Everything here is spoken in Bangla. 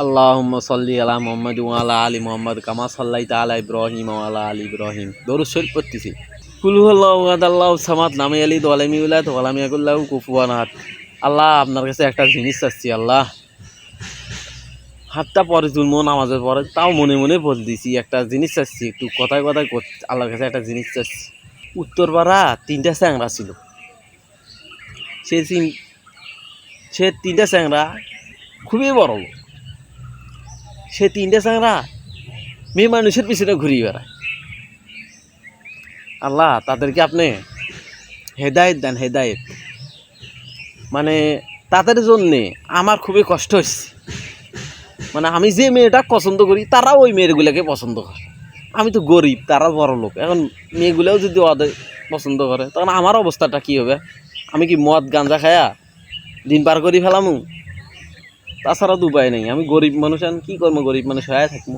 আল্লাহুম্মা সাল্লি আলা মুহাম্মাদ ওয়া আলা আলি মুহাম্মাদ কামা সাল্লাইতা আলা ইব্রাহিম ওয়া আলা আলি ইব্রাহিম। দরুদ শরীফ পড়তেছি। কুল হুয়াল্লাহু আহাদ আল্লাহুস সামাদ লাম ইয়ালিদ ওয়া লাম ইউলাদ ওয়া লাম ইয়াকুল লাহু কুফুয়ান আহাদ। আল্লাহ, আপনার কাছে একটা জিনিস চাচ্ছি আল্লাহ। হাতটা পরে তুলবো নামাজের পরে, তাও মনে মনে বলে দিছি একটা জিনিস চাচ্ছি, একটু কথায় কথায় আল্লাহর কাছে একটা জিনিস চাচ্ছি। উত্তরপাড়া 3টা চ্যাংরা ছিল। সে 3টা চ্যাংরা খুবই বড় লোক। সে 3টা চ্যাংরা মেয়ে মানুষের পিছনে ঘুরিয়ে বেড়ায়। আল্লাহ, তাদেরকে আপনি হেদায়েত দেন, হেদায়েত। মানে তাদের জন্যে আমার খুবই কষ্ট হচ্ছে। মানে আমি যে মেয়েটা পছন্দ করি তারাও ওই মেয়েগুলোকে পছন্দ করে। আমি তো গরিব, তারা বড় লোক। এখন মেয়েগুলোও যদি ওদের পছন্দ করে তখন আমার অবস্থাটা কী হবে? আমি কি মদ গাঁজা খায়া দিন পার করি ফেলামু? তাছাড়া তো উপায় নেই। আমি গরিব মানুষ, আমি কী করবো? গরিব মানুষ হয়ে থাকবো।